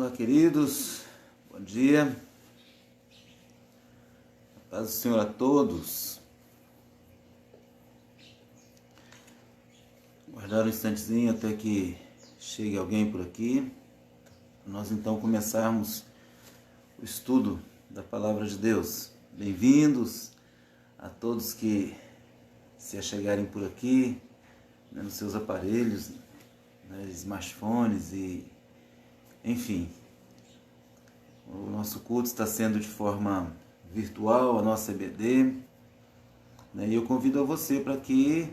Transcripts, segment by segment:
Olá, queridos, bom dia, a paz do Senhor a todos. Guardar um instantezinho até que chegue alguém por aqui, para nós então começarmos o estudo da Palavra de Deus. Bem-vindos a todos que se achegarem por aqui, nos seus aparelhos, smartphones e enfim. O nosso culto está sendo de forma virtual, a nossa EBD, e eu convido a você para que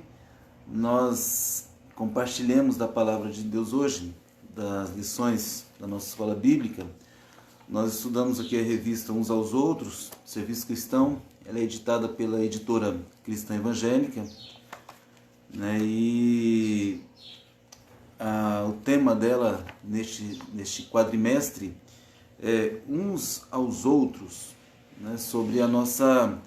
nós compartilhemos da Palavra de Deus hoje, das lições da nossa escola bíblica. Nós estudamos aqui a revista Uns aos Outros, Serviço Cristão. Ela é editada pela editora Cristã Evangélica, e o tema dela neste quadrimestre é Uns aos Outros, sobre a nossa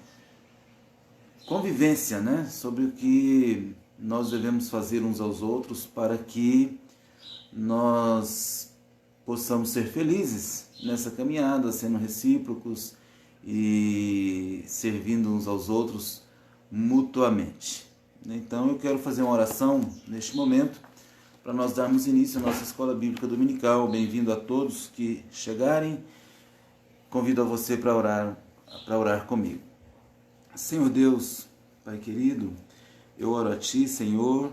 convivência, sobre o que nós devemos fazer uns aos outros para que nós possamos ser felizes nessa caminhada, sendo recíprocos e servindo uns aos outros mutuamente. Então eu quero fazer uma oração neste momento para nós darmos início à nossa escola bíblica dominical. Bem-vindo a todos que chegarem. Convido a você para orar comigo. Senhor Deus, Pai querido, eu oro a Ti, Senhor,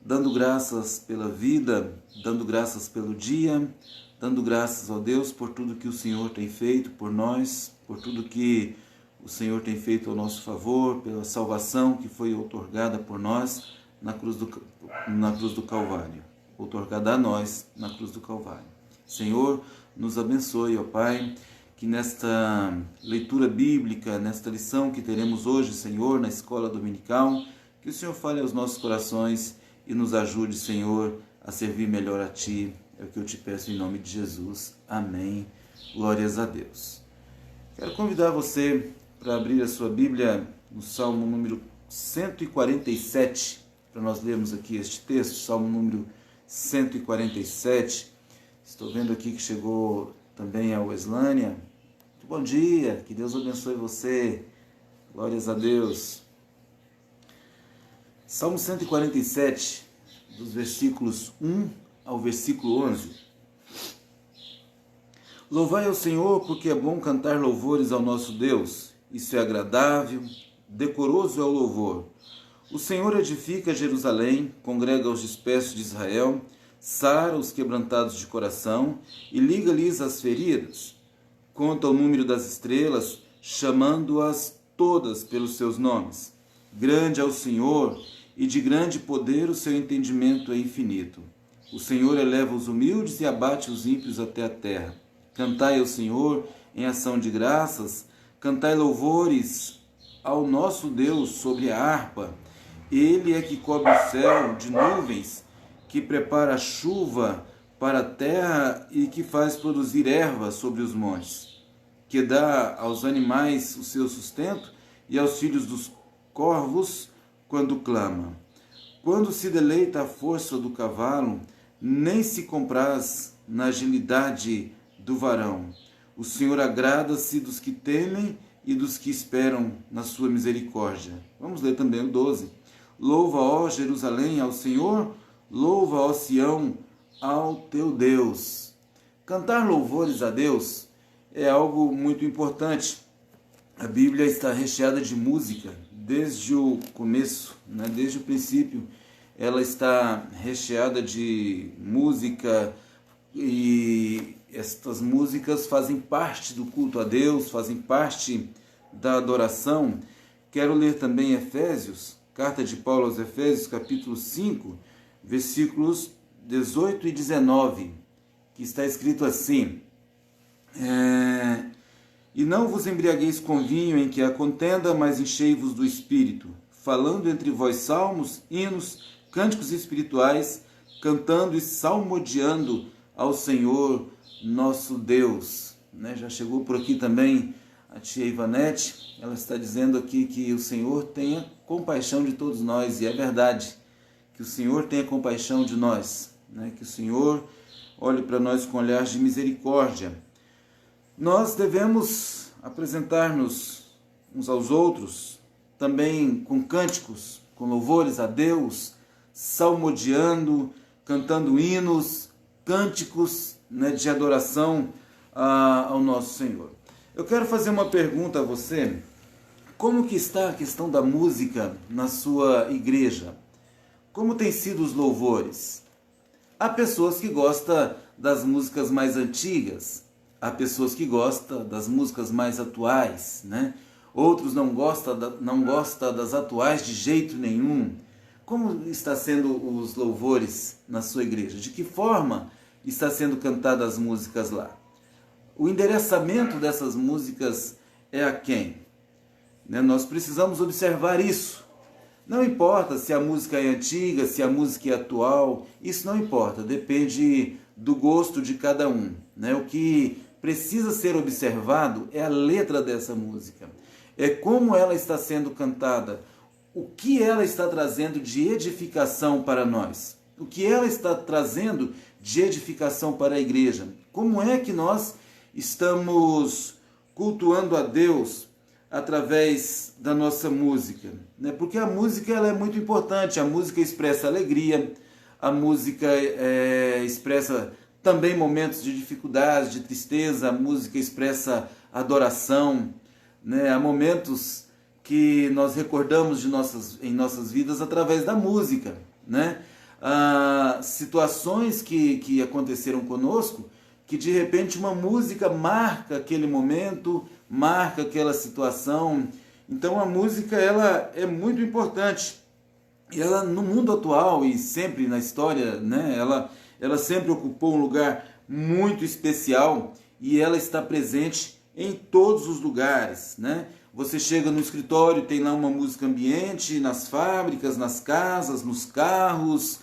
dando graças pela vida, dando graças pelo dia, dando graças, ó Deus, por tudo que o Senhor tem feito por nós, por tudo que o Senhor tem feito ao nosso favor, pela salvação que foi outorgada por nós na cruz do Calvário, outorgada a nós na cruz do Calvário. Senhor, nos abençoe, ó Pai, que nesta leitura bíblica, nesta lição que teremos hoje, Senhor, na escola dominical, que o Senhor fale aos nossos corações e nos ajude, Senhor, a servir melhor a Ti. É o que eu te peço em nome de Jesus. Amém. Glórias a Deus. Quero convidar você para abrir a sua Bíblia no Salmo número 147, para nós lermos aqui este texto, Salmo número 147. Estou vendo aqui que chegou também a Weslânia. Muito bom dia, que Deus abençoe você. Glórias a Deus. Salmo 147, dos versículos 1 ao versículo 11. Louvai ao Senhor, porque é bom cantar louvores ao nosso Deus. Isso é agradável, decoroso é o louvor. O Senhor edifica Jerusalém, congrega os dispersos de Israel, sara os quebrantados de coração e liga-lhes as feridas. Conta o número das estrelas, chamando-as todas pelos seus nomes. Grande é o Senhor, e de grande poder o seu entendimento é infinito. O Senhor eleva os humildes e abate os ímpios até a terra. Cantai ao Senhor em ação de graças, cantai louvores ao nosso Deus sobre a harpa. Ele é que cobre o céu de nuvens, que prepara a chuva para a terra e que faz produzir erva sobre os montes, que dá aos animais o seu sustento e aos filhos dos corvos quando clama. Quando se deleita a força do cavalo, nem se compraz na agilidade do varão. O Senhor agrada-se dos que temem e dos que esperam na sua misericórdia. Vamos ler também o 12. Louva, ó Jerusalém, ao Senhor, louva, ó Sião, ao teu Deus. Cantar louvores a Deus é algo muito importante. A Bíblia está recheada de música, desde o começo, desde o princípio. Ela está recheada de música e estas músicas fazem parte do culto a Deus, fazem parte da adoração. Quero ler também Efésios, carta de Paulo aos Efésios, capítulo 5, versículos 18 e 19, que está escrito assim: E não vos embriagueis com vinho em que há contenda, mas enchei-vos do Espírito, falando entre vós salmos, hinos, cânticos espirituais, cantando e salmodiando ao Senhor nosso Deus. Já chegou por aqui também a tia Ivanete. Ela está dizendo aqui que o Senhor tenha compaixão de todos nós, e é verdade, que o Senhor tenha compaixão de nós, que o Senhor, olhe para nós com olhar de misericórdia. Nós devemos apresentar-nos uns aos outros, também com cânticos, com louvores a Deus, salmodiando, cantando hinos, cânticos, né, de adoração ao nosso Senhor. Eu quero fazer uma pergunta a você. Como que está a questão da música na sua igreja? Como tem sido os louvores? Há pessoas que gostam das músicas mais antigas, há pessoas que gostam das músicas mais atuais, né? Outros não gostam das atuais de jeito nenhum. Como está sendo os louvores na sua igreja? De que forma está sendo cantadas as músicas lá? O endereçamento dessas músicas é a quem? Nós precisamos observar isso. Não importa se a música é antiga, se a música é atual, isso não importa, depende do gosto de cada um. O que precisa ser observado é a letra dessa música, é como ela está sendo cantada, o que ela está trazendo de edificação para nós, o que ela está trazendo de edificação para a igreja, como é que nós estamos cultuando a Deus através da nossa música, Porque a música ela é muito importante, a música expressa alegria, a música expressa também momentos de dificuldade, de tristeza, a música expressa adoração, Há momentos que nós recordamos em nossas vidas através da música, Há situações que aconteceram conosco, que de repente uma música marca aquele momento, marca aquela situação. Então a música ela é muito importante. E ela no mundo atual e sempre na história, ela sempre ocupou um lugar muito especial e ela está presente em todos os lugares, Você chega no escritório, tem lá uma música ambiente, nas fábricas, nas casas, nos carros,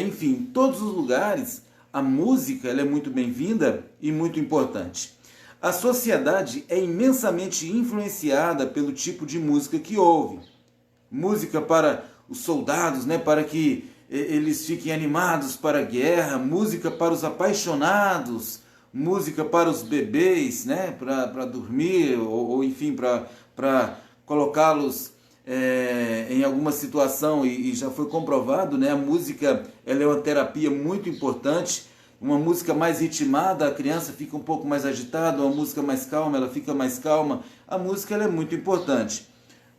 enfim, em todos os lugares. A música ela é muito bem-vinda e muito importante. A sociedade é imensamente influenciada pelo tipo de música que ouve. Música para os soldados, para que eles fiquem animados para a guerra, música para os apaixonados, música para os bebês, para dormir, ou enfim, para colocá-los em alguma situação, e já foi comprovado, a música ela é uma terapia muito importante. Uma música mais ritmada, a criança fica um pouco mais agitada, uma música mais calma, ela fica mais calma. A música ela é muito importante.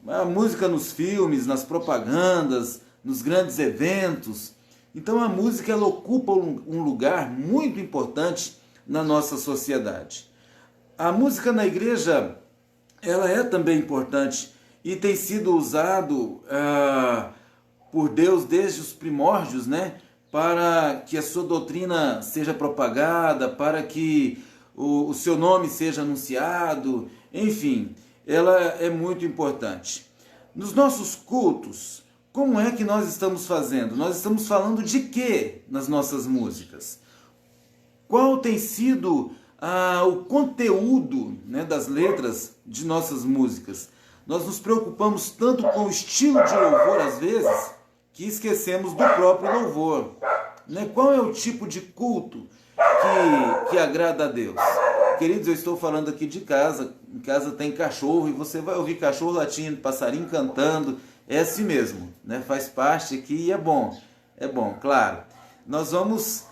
A música nos filmes, nas propagandas, nos grandes eventos. Então a música ela ocupa um lugar muito importante na nossa sociedade. A música na igreja ela é também importante e tem sido usado por Deus desde os primórdios, para que a sua doutrina seja propagada, para que o seu nome seja anunciado, enfim, ela é muito importante. Nos nossos cultos, como é que nós estamos fazendo? Nós estamos falando de quê nas nossas músicas? Qual tem sido o conteúdo das letras de nossas músicas? Nós nos preocupamos tanto com o estilo de louvor, às vezes, que esquecemos do próprio louvor. Qual é o tipo de culto que agrada a Deus? Queridos, eu estou falando aqui de casa. Em casa tem cachorro e você vai ouvir cachorro latindo, passarinho cantando. É assim mesmo, faz parte aqui e é bom, claro. Nós vamos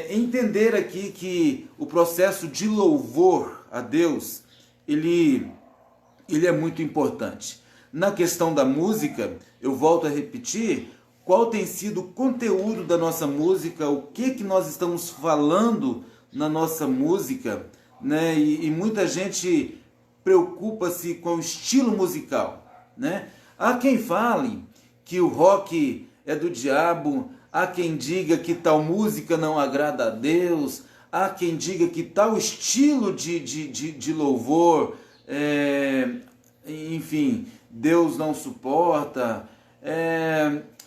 entender aqui que o processo de louvor a Deus, ele é muito importante. Na questão da música, eu volto a repetir, qual tem sido o conteúdo da nossa música, o que nós estamos falando na nossa música, E muita gente preocupa-se com o estilo musical, Há quem fale que o rock é do diabo, há quem diga que tal música não agrada a Deus, há quem diga que tal estilo de louvor, enfim, Deus não suporta.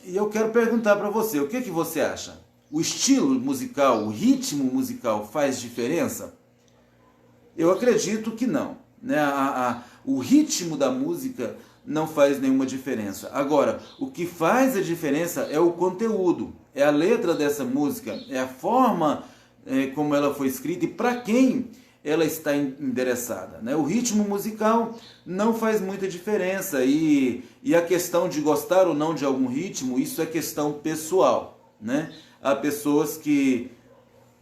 E eu quero perguntar para você, o que você acha? O estilo musical, o ritmo musical faz diferença? Eu acredito que não. O ritmo da música não faz nenhuma diferença. Agora, o que faz a diferença é o conteúdo, é a letra dessa música, é a forma como ela foi escrita e para quem ela está endereçada, né? O ritmo musical não faz muita diferença e a questão de gostar ou não de algum ritmo, isso é questão pessoal, né? Há pessoas que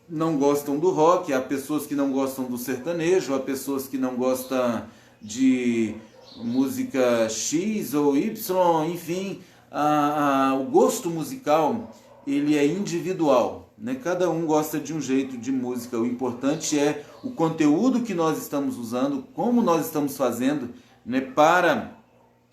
não gostam do rock, há pessoas que não gostam do sertanejo, há pessoas que não gostam de música X ou Y, enfim, o gosto musical ele é individual, né? Cada um gosta de um jeito de música, o importante é o conteúdo que nós estamos usando, como nós estamos fazendo, né, para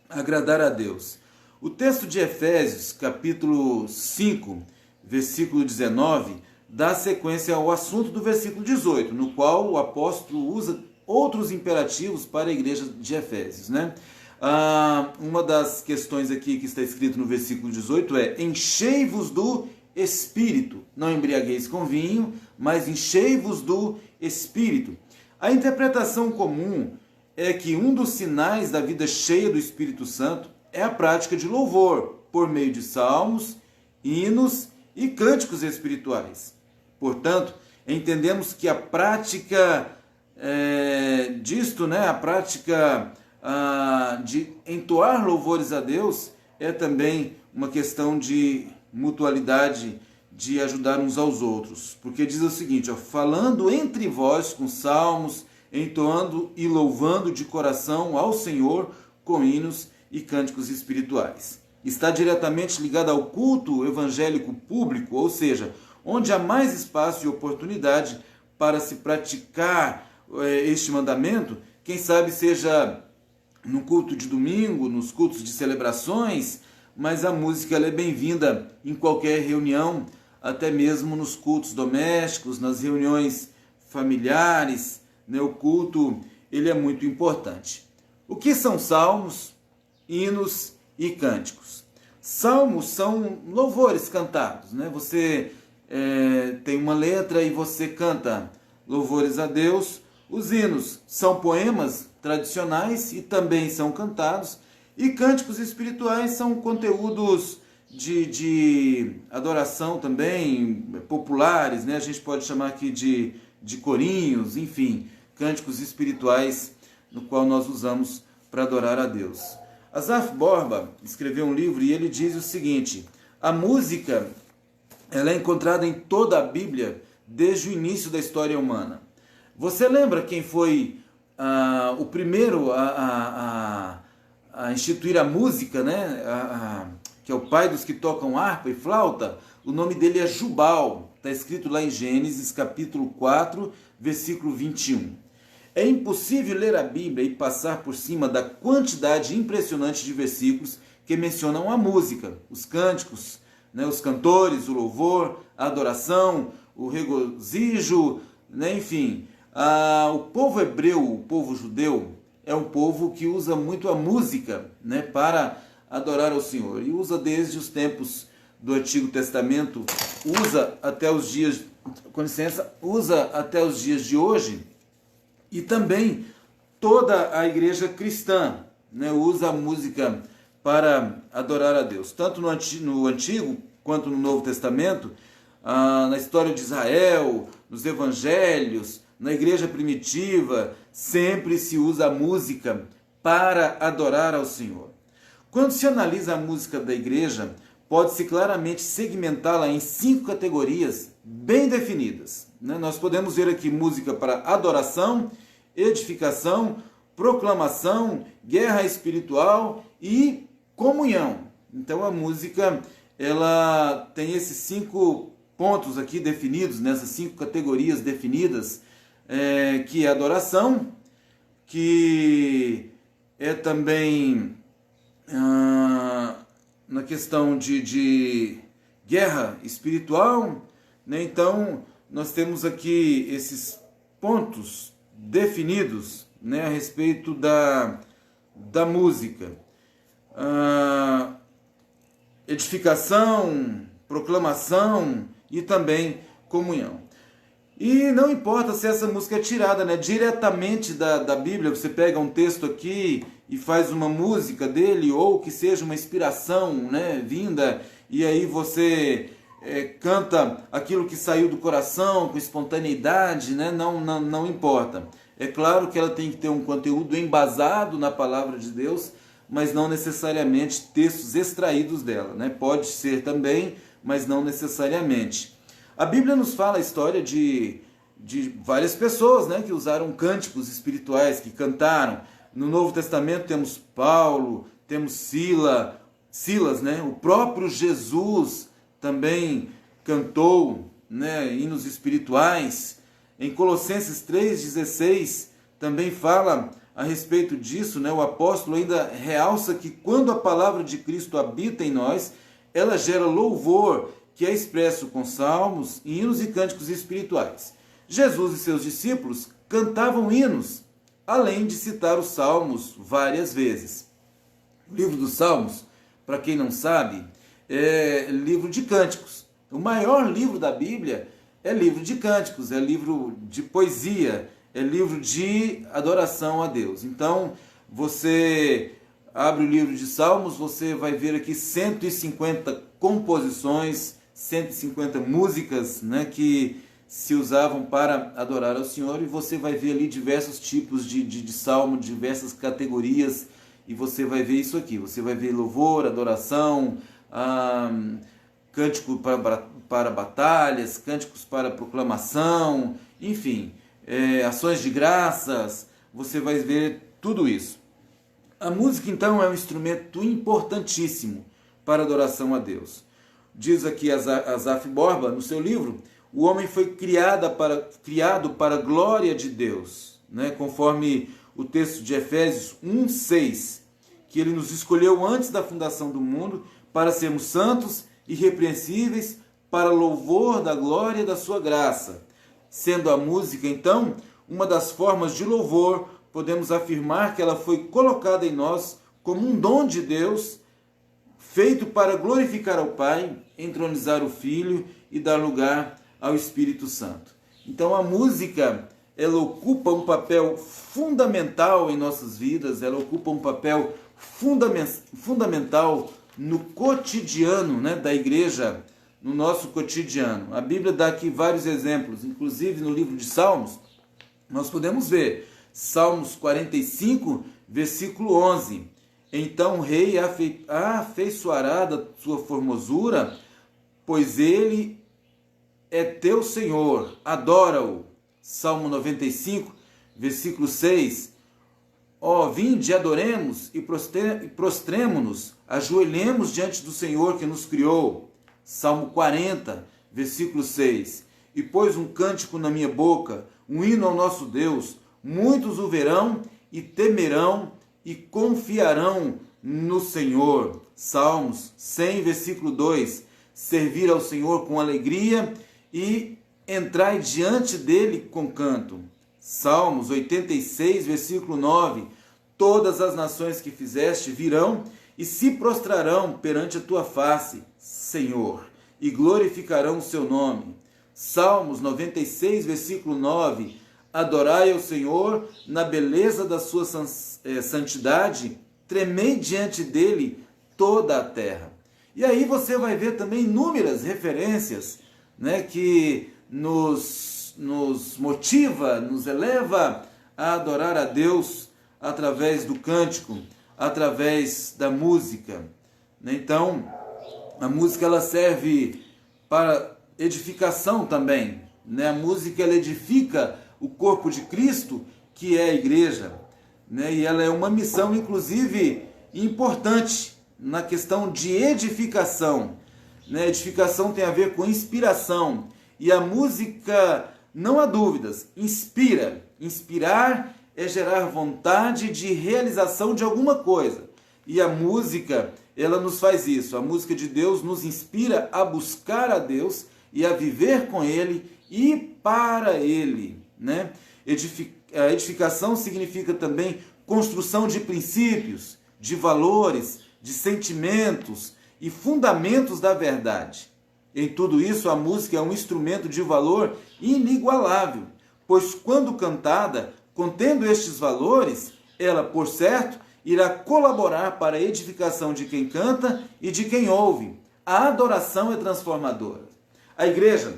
agradar a Deus. O texto de Efésios, capítulo 5, versículo 19, dá sequência ao assunto do versículo 18, no qual o apóstolo usa outros imperativos para a igreja de Efésios, né? Uma das questões aqui que está escrito no versículo 18 é: enchei-vos do Espírito, não embriagueis com vinho, mas enchei-vos do Espírito. A interpretação comum é que um dos sinais da vida cheia do Espírito Santo é a prática de louvor, por meio de salmos, hinos e cânticos espirituais. Portanto, entendemos que a prática disto, né, a prática de entoar louvores a Deus é também uma questão de mutualidade, de ajudar uns aos outros. Porque diz o seguinte, falando entre vós com salmos, entoando e louvando de coração ao Senhor com hinos e cânticos espirituais. Está diretamente ligado ao culto evangélico público, ou seja, onde há mais espaço e oportunidade para se praticar este mandamento, quem sabe seja no culto de domingo, nos cultos de celebrações, mas a música ela é bem-vinda em qualquer reunião, até mesmo nos cultos domésticos, nas reuniões familiares, né? O culto ele é muito importante. O que são salmos, hinos e cânticos? Salmos são louvores cantados, né? Você tem uma letra e você canta louvores a Deus. Os hinos são poemas tradicionais e também são cantados. E cânticos espirituais são conteúdos de adoração também, populares, né? A gente pode chamar aqui de corinhos, enfim, cânticos espirituais no qual nós usamos para adorar a Deus. Asaf Borba escreveu um livro e ele diz o seguinte: a música ela é encontrada em toda a Bíblia desde o início da história humana. Você lembra quem foi o primeiro a instituir a música, né? Que é o pai dos que tocam harpa e flauta? O nome dele é Jubal, está escrito lá em Gênesis capítulo 4, versículo 21. É impossível ler a Bíblia e passar por cima da quantidade impressionante de versículos que mencionam a música, os cânticos, né? Os cantores, o louvor, a adoração, o regozijo, né? Enfim, o povo hebreu, o povo judeu, é um povo que usa muito a música, né, para adorar ao Senhor. E usa desde os tempos do Antigo Testamento, usa até os dias, usa até os dias de hoje. E também toda a igreja cristã, né, usa a música para adorar a Deus. Tanto no Antigo quanto no Novo Testamento, na história de Israel, nos evangelhos, na igreja primitiva, sempre se usa a música para adorar ao Senhor. Quando se analisa a música da igreja, pode-se claramente segmentá-la em 5 categorias bem definidas, né? Nós podemos ver aqui música para adoração, edificação, proclamação, guerra espiritual e comunhão. Então a música ela tem esses 5 pontos aqui definidos, nessas 5 categorias definidas, que é adoração, que é também na questão de guerra espiritual, né? Então nós temos aqui esses pontos definidos, né, a respeito da música. Edificação, proclamação e também comunhão. E não importa se essa música é tirada, né, diretamente da Bíblia, você pega um texto aqui e faz uma música dele, ou que seja uma inspiração, né, vinda, e aí você canta aquilo que saiu do coração, com espontaneidade, né? Não importa. É claro que ela tem que ter um conteúdo embasado na palavra de Deus, mas não necessariamente textos extraídos dela, né? Pode ser também, mas não necessariamente. A Bíblia nos fala a história de várias pessoas, né, que usaram cânticos espirituais, que cantaram. No Novo Testamento temos Paulo, temos Silas, né? O próprio Jesus também cantou, né, hinos espirituais. Em Colossenses 3,16 também fala a respeito disso, né? O apóstolo ainda realça que quando a palavra de Cristo habita em nós, ela gera louvor, que é expresso com salmos, hinos e cânticos espirituais. Jesus e seus discípulos cantavam hinos, além de citar os salmos várias vezes. O livro dos Salmos, para quem não sabe, é livro de cânticos. O maior livro da Bíblia é livro de cânticos, é livro de poesia, é livro de adoração a Deus. Então, você abre o livro de Salmos, você vai ver aqui 150 composições, 150 músicas, né, que se usavam para adorar ao Senhor, e você vai ver ali diversos tipos de salmo, diversas categorias, e você vai ver isso aqui. Você vai ver louvor, adoração, cântico para batalhas, cânticos para proclamação, enfim, ações de graças, você vai ver tudo isso. A música, então, é um instrumento importantíssimo para adoração a Deus. Diz aqui Asaf Borba, no seu livro, o homem foi criado para a glória de Deus, né? Conforme o texto de Efésios 1:6, que ele nos escolheu antes da fundação do mundo para sermos santos, irrepreensíveis, para louvor da glória da sua graça. Sendo a música, então, uma das formas de louvor, podemos afirmar que ela foi colocada em nós como um dom de Deus, feito para glorificar ao Pai, entronizar o Filho e dar lugar ao Espírito Santo. Então a música, ela ocupa um papel fundamental em nossas vidas, ela ocupa um papel fundamental no cotidiano, né, da igreja, no nosso cotidiano. A Bíblia dá aqui vários exemplos, inclusive no livro de Salmos, nós podemos ver Salmos 45, versículo 11. Então o rei afeiçoará da sua formosura, pois ele é teu Senhor, adora-o. Salmo 95, versículo 6. Ó, vinde, adoremos e prostremo-nos, ajoelhemos diante do Senhor que nos criou. Salmo 40, versículo 6. E pôs um cântico na minha boca, um hino ao nosso Deus. Muitos o verão e temerão e confiarão no Senhor. Salmos 100, versículo 2. Servir ao Senhor com alegria e entrai diante dele com canto. Salmos 86, versículo 9. Todas as nações que fizeste virão e se prostrarão perante a tua face, Senhor, e glorificarão o seu nome. Salmos 96, versículo 9. Adorai ao Senhor na beleza da sua santidade, tremei diante dele toda a terra. E aí você vai ver também inúmeras referências, né, que nos motiva, nos eleva a adorar a Deus através do cântico, através da música. Então, a música, ela serve para edificação também, né? A música, ela edifica o corpo de Cristo, que é a igreja, né? E ela é uma missão, inclusive, importante na questão de edificação, né? Edificação tem a ver com inspiração, e a música, não há dúvidas, inspira. Inspirar é gerar vontade de realização de alguma coisa, e a música, ela nos faz isso. A música de Deus nos inspira a buscar a Deus e a viver com Ele e para Ele, né? A edificação significa também construção de princípios, de valores, de sentimentos e fundamentos da verdade. Em tudo isso, a música é um instrumento de valor inigualável, pois quando cantada, contendo estes valores, ela, por certo, irá colaborar para a edificação de quem canta e de quem ouve. A adoração é transformadora. A igreja,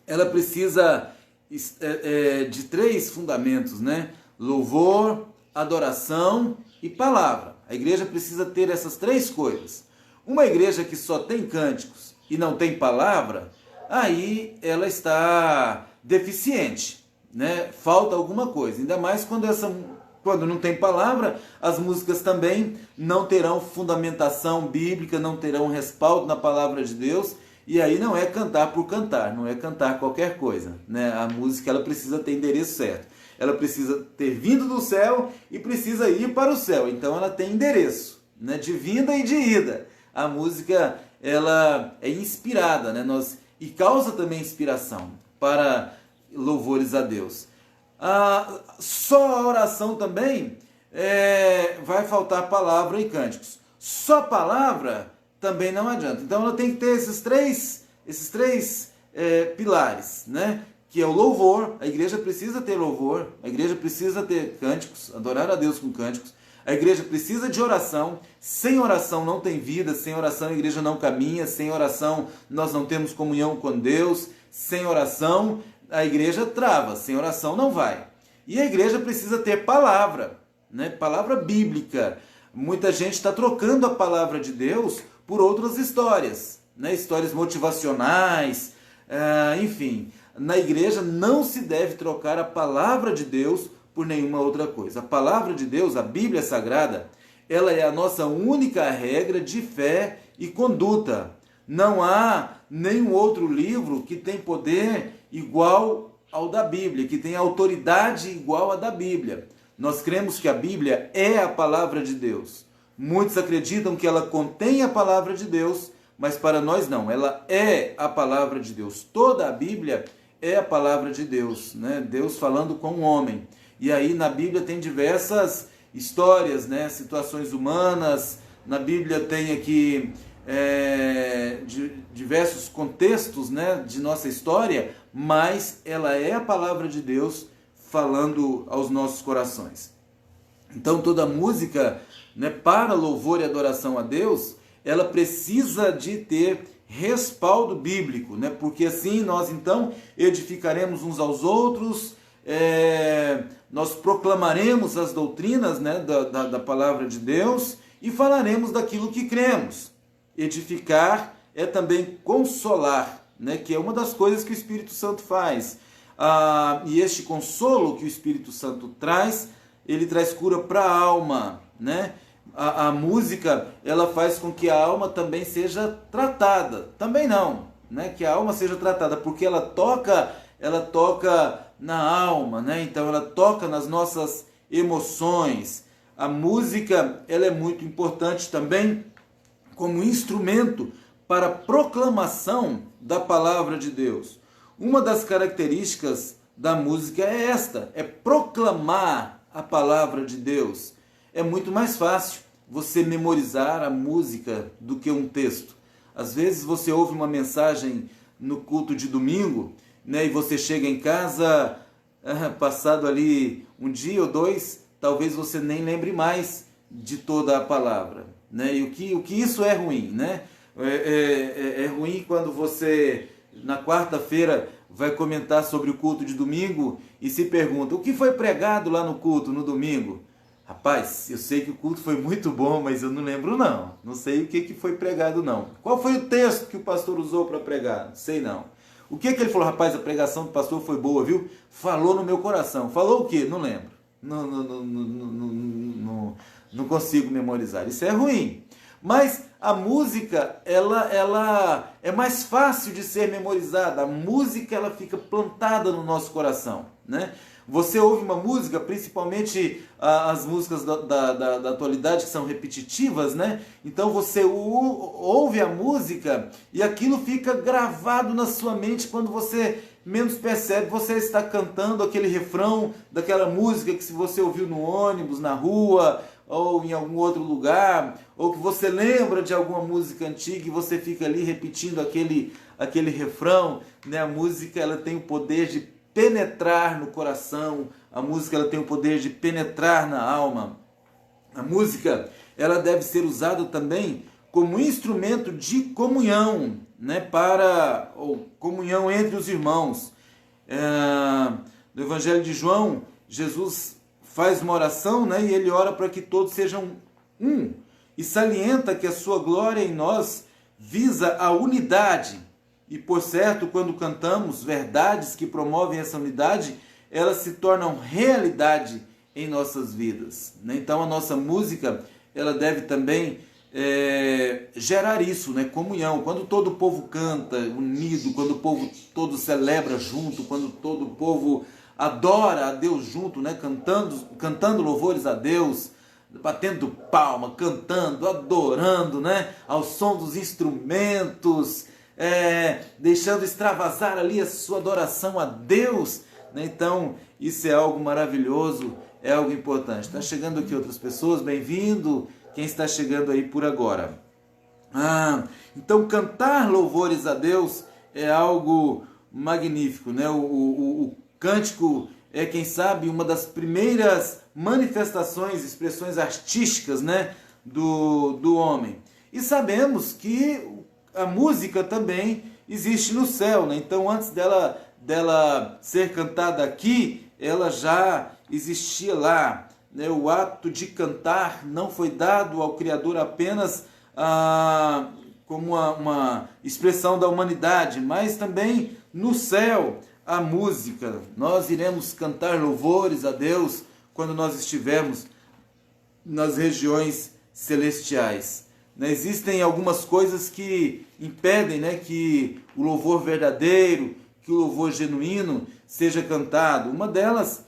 ela precisa de 3 fundamentos, né? Louvor, adoração e palavra. A igreja precisa ter essas 3 coisas. Uma igreja que só tem cânticos e não tem palavra, aí ela está deficiente, né? Falta alguma coisa. Ainda mais quando não tem palavra, as músicas também não terão fundamentação bíblica, não terão respaldo na palavra de Deus. E aí não é cantar por cantar, não é cantar qualquer coisa, né? A música, ela precisa ter endereço certo. Ela precisa ter vindo do céu e precisa ir para o céu. Então ela tem endereço, né? De vinda e de ida. A música, ela é inspirada, né? E causa também inspiração para louvores a Deus. Só a oração também vai faltar palavra e cânticos. Só palavra também não adianta. Então ela tem que ter esses três pilares, né? Que é o louvor. A igreja precisa ter louvor, a igreja precisa ter cânticos, adorar a Deus com cânticos. A igreja precisa de oração. Sem oração não tem vida, sem oração a igreja não caminha, sem oração nós não temos comunhão com Deus, sem oração a igreja trava, sem oração não vai. E a igreja precisa ter palavra, né? Palavra bíblica. Muita gente está trocando a palavra de Deus por outras histórias, né? Histórias motivacionais, enfim. Na igreja não se deve trocar a palavra de Deus por nenhuma outra coisa. A palavra de Deus, a Bíblia Sagrada, ela é a nossa única regra de fé e conduta. Não há nenhum outro livro que tem poder igual ao da Bíblia, que tem autoridade igual à da Bíblia. Nós cremos que a Bíblia é a palavra de Deus. Muitos acreditam que ela contém a palavra de Deus, mas para nós não, ela é a palavra de Deus. Toda a Bíblia é a palavra de Deus, né? Deus falando com o homem. E aí na Bíblia tem diversas histórias, né? Situações humanas. Na Bíblia tem aqui diversos contextos, né? De nossa história, mas ela é a palavra de Deus falando aos nossos corações. Então toda música, né, para louvor e adoração a Deus, ela precisa de ter respaldo bíblico, né? Porque assim nós então edificaremos uns aos outros, nós proclamaremos as doutrinas, né, da palavra de Deus e falaremos daquilo que cremos. Edificar é também consolar, né, que é uma das coisas que o Espírito Santo faz. E este consolo que o Espírito Santo traz, ele traz cura para a alma, né? A música, ela faz com que a alma também seja tratada. Também não, né? Que a alma seja tratada, porque ela toca na alma, né? Então ela toca nas nossas emoções. A música, ela é muito importante também como instrumento para a proclamação da palavra de Deus. Uma das características da música é esta, é proclamar a palavra de Deus. É muito mais fácil você memorizar a música do que um texto. Às vezes você ouve uma mensagem no culto de domingo, né, e você chega em casa, passado ali um dia ou dois, talvez você nem lembre mais de toda a palavra, né? E o que isso é ruim, né? É ruim quando você, na quarta-feira, vai comentar sobre o culto de domingo e se pergunta, o que foi pregado lá no culto, no domingo? Rapaz, eu sei que o culto foi muito bom, mas eu não lembro não. Não sei o que foi pregado não. Qual foi o texto que o pastor usou para pregar? Não sei não. O que ele falou? Rapaz, a pregação do pastor foi boa, viu? Falou no meu coração. Falou o quê? Não lembro. Não consigo memorizar. Isso é ruim. Mas a música, ela é mais fácil de ser memorizada. A música, ela fica plantada no nosso coração, né? Você ouve uma música, principalmente as músicas da atualidade que são repetitivas, né? Então você ouve a música e aquilo fica gravado na sua mente. Quando você menos percebe, você está cantando aquele refrão daquela música que se você ouviu no ônibus, na rua ou em algum outro lugar, ou que você lembra de alguma música antiga e você fica ali repetindo aquele refrão, né? A música, ela tem o poder de penetrar no coração, a música, ela tem o poder de penetrar na alma. A música, ela deve ser usada também como instrumento de comunhão, né, ou comunhão entre os irmãos. No Evangelho de João, Jesus faz uma oração, né, e ele ora para que todos sejam um, e salienta que a sua glória em nós visa a unidade. E, por certo, quando cantamos verdades que promovem essa unidade, elas se tornam realidade em nossas vidas, né? Então, a nossa música, ela deve também gerar isso, né? Comunhão. Quando todo o povo canta unido, quando o povo todo celebra junto, quando todo o povo adora a Deus junto, né? Cantando louvores a Deus, batendo palma, cantando, adorando, né? Ao som dos instrumentos, deixando extravasar ali a sua adoração a Deus, né? Então, isso é algo maravilhoso, é algo importante. Está chegando aqui outras pessoas, bem-vindo, quem está chegando aí por agora. Então, cantar louvores a Deus é algo magnífico, né? O cântico é, quem sabe, uma das primeiras manifestações, expressões artísticas, né, do homem. E sabemos que a música também existe no céu, né? Então, antes dela ser cantada aqui, ela já existia lá, né? O ato de cantar não foi dado ao Criador apenas como uma expressão da humanidade, mas também no céu, a música. Nós iremos cantar louvores a Deus quando nós estivermos nas regiões celestiais. Existem algumas coisas que impedem, né, que o louvor verdadeiro, que o louvor genuíno seja cantado. Uma delas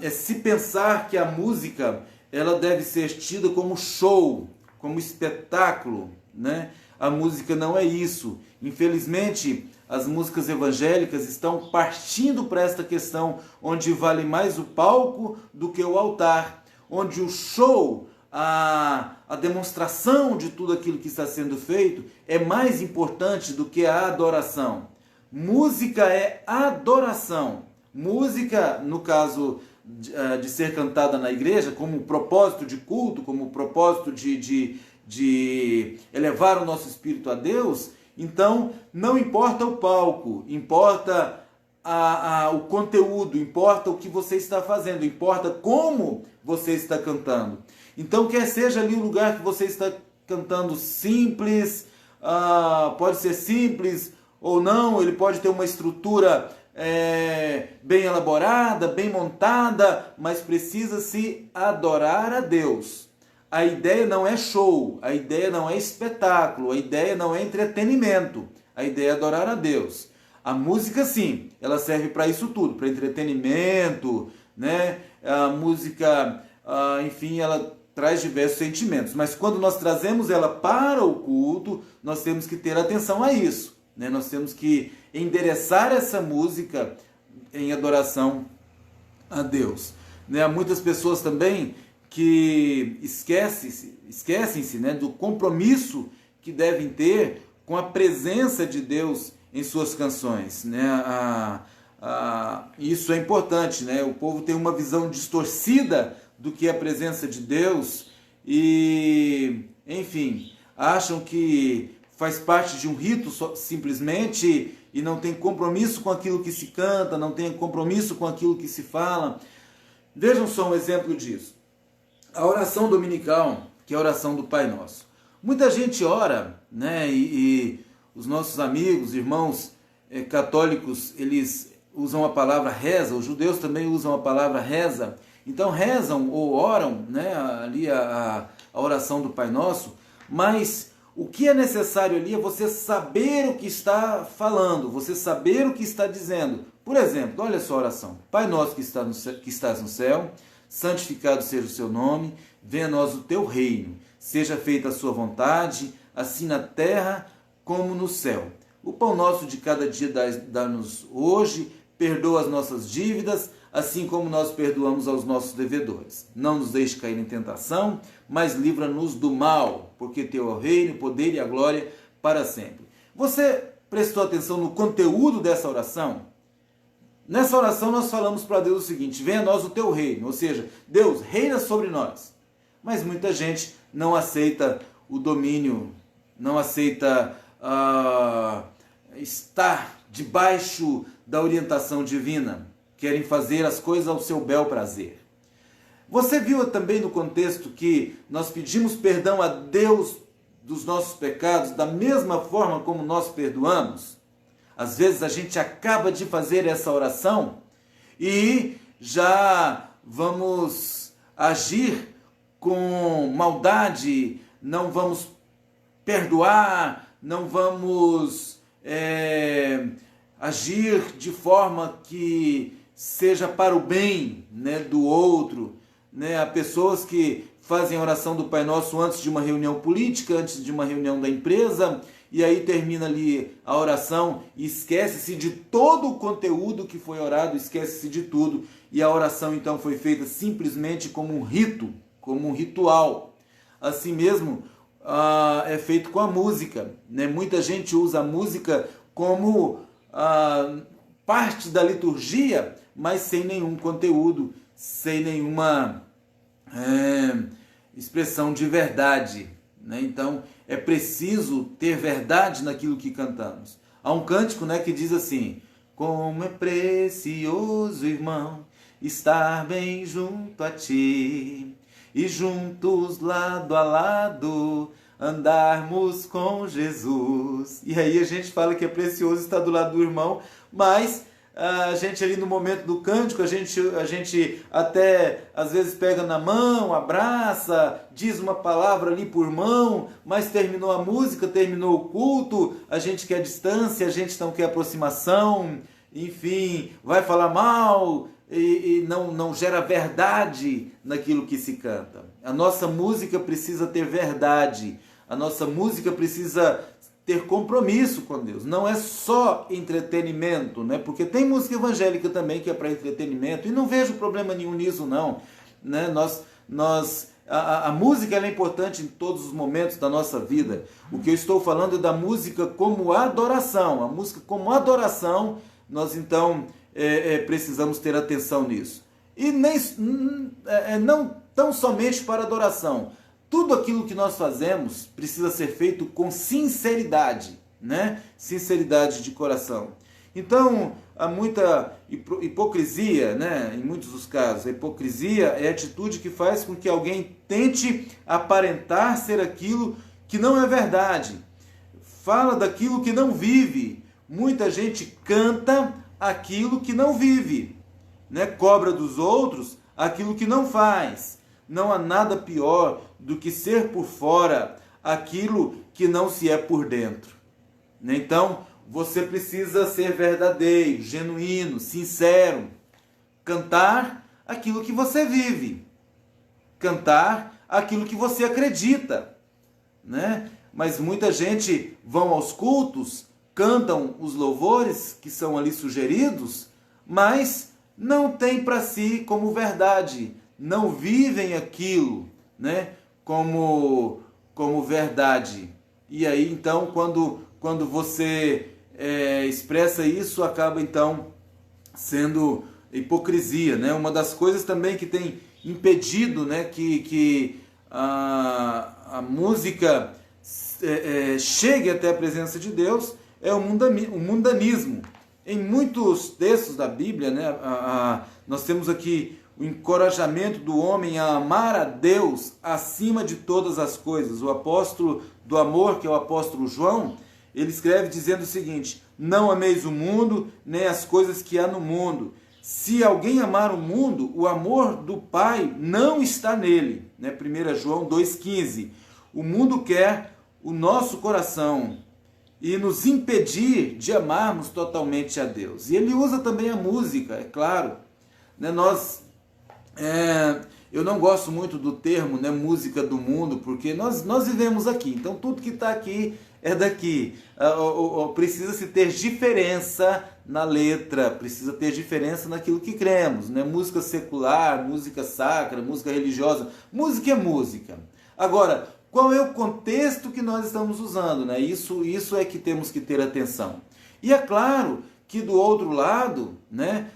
é se pensar que a música ela deve ser tida como show, como espetáculo, né? A música não é isso. Infelizmente, as músicas evangélicas estão partindo para esta questão, onde vale mais o palco do que o altar, onde o show, a demonstração de tudo aquilo que está sendo feito é mais importante do que a adoração. Música é adoração. Música, no caso de ser cantada na igreja, como propósito de culto, como propósito de elevar o nosso espírito a Deus, então não importa o palco, importa o conteúdo, importa o que você está fazendo, importa como você está cantando. Então, quer seja ali o lugar que você está cantando simples, pode ser simples ou não, ele pode ter uma estrutura bem elaborada, bem montada, mas precisa-se adorar a Deus. A ideia não é show, a ideia não é espetáculo, a ideia não é entretenimento, a ideia é adorar a Deus. A música, sim, ela serve para isso tudo, para entretenimento, né? A música, enfim, ela traz diversos sentimentos, mas quando nós trazemos ela para o culto, nós temos que ter atenção a isso, né? Nós temos que endereçar essa música em adoração a Deus, né? Há muitas pessoas também que esquecem-se, né, do compromisso que devem ter com a presença de Deus em suas canções, né? Isso é importante, né? O povo tem uma visão distorcida do que é a presença de Deus e, enfim, acham que faz parte de um rito simplesmente e não tem compromisso com aquilo que se canta, não tem compromisso com aquilo que se fala. Vejam só um exemplo disso. A oração dominical, que é a oração do Pai Nosso. Muita gente ora, né? E os nossos amigos, irmãos católicos, eles usam a palavra reza, os judeus também usam a palavra reza. Então rezam ou oram, né, ali a oração do Pai Nosso, mas o que é necessário ali é você saber o que está falando, você saber o que está dizendo. Por exemplo, olha só a oração. Pai Nosso que estás no céu, santificado seja o seu nome, venha a nós o teu reino, seja feita a sua vontade, assim na terra como no céu. O pão nosso de cada dia dá-nos hoje, perdoa as nossas dívidas, assim como nós perdoamos aos nossos devedores. Não nos deixe cair em tentação, mas livra-nos do mal, porque teu é o reino, o poder e a glória para sempre. Você prestou atenção no conteúdo dessa oração? Nessa oração nós falamos para Deus o seguinte: venha a nós o teu reino, ou seja, Deus reina sobre nós. Mas muita gente não aceita o domínio, não aceita estar debaixo da orientação divina, querem fazer as coisas ao seu bel prazer. Você viu também no contexto que nós pedimos perdão a Deus dos nossos pecados da mesma forma como nós perdoamos? Às vezes a gente acaba de fazer essa oração e já vamos agir com maldade, não vamos perdoar, não vamos agir de forma que seja para o bem, né, do outro. Né? Há pessoas que fazem a oração do Pai Nosso antes de uma reunião política, antes de uma reunião da empresa, e aí termina ali a oração e esquece-se de todo o conteúdo que foi orado, esquece-se de tudo, e a oração então foi feita simplesmente como um rito, como um ritual. Assim mesmo é feito com a música, né? Muita gente usa a música como parte da liturgia, mas sem nenhum conteúdo, sem nenhuma expressão de verdade, né? Então é preciso ter verdade naquilo que cantamos. Há um cântico, né, que diz assim: como é precioso, irmão, estar bem junto a ti, e juntos lado a lado andarmos com Jesus. E aí a gente fala que é precioso estar do lado do irmão, mas a gente ali no momento do cântico, a gente até às vezes pega na mão, abraça, diz uma palavra ali por mão, mas terminou a música, terminou o culto, a gente quer distância, a gente não quer aproximação, enfim, vai falar mal e não gera verdade naquilo que se canta. A nossa música precisa ter verdade, a nossa música precisa ter compromisso com Deus, não é só entretenimento, né? Porque tem música evangélica também que é para entretenimento, e não vejo problema nenhum nisso não, né? A música ela é importante em todos os momentos da nossa vida. O que eu estou falando é da música como adoração. A música como adoração, nós então precisamos ter atenção nisso. E não tão somente para adoração. Tudo aquilo que nós fazemos precisa ser feito com sinceridade, né? Sinceridade de coração. Então, há muita hipocrisia, né? Em muitos dos casos. A hipocrisia é a atitude que faz com que alguém tente aparentar ser aquilo que não é verdade. Fala daquilo que não vive. Muita gente canta aquilo que não vive, né? Cobra dos outros aquilo que não faz. Não há nada pior do que ser por fora aquilo que não se é por dentro. Então, você precisa ser verdadeiro, genuíno, sincero. Cantar aquilo que você vive. Cantar aquilo que você acredita, né? Mas muita gente vão aos cultos, cantam os louvores que são ali sugeridos, mas não tem para si como verdade. Não vivem aquilo, né, como verdade. E aí, então, quando você expressa isso, acaba, então, sendo hipocrisia, né? Uma das coisas também que tem impedido, né, que a música chegue até a presença de Deus é o mundanismo. Em muitos textos da Bíblia, né, nós temos aqui o encorajamento do homem a amar a Deus acima de todas as coisas. O apóstolo do amor, que é o apóstolo João, ele escreve dizendo o seguinte: não ameis o mundo, nem as coisas que há no mundo. Se alguém amar o mundo, o amor do Pai não está nele. Né? 1 João 2,15. O mundo quer o nosso coração e nos impedir de amarmos totalmente a Deus. E ele usa também a música, é claro. Né? Eu não gosto muito do termo, né, música do mundo, porque nós vivemos aqui, então tudo que está aqui é daqui. Precisa-se ter diferença na letra, precisa ter diferença naquilo que cremos, né? Música secular, música sacra, música religiosa, música é música. Agora, qual é o contexto que nós estamos usando, né? Isso é que temos que ter atenção. E é claro que do outro lado, né,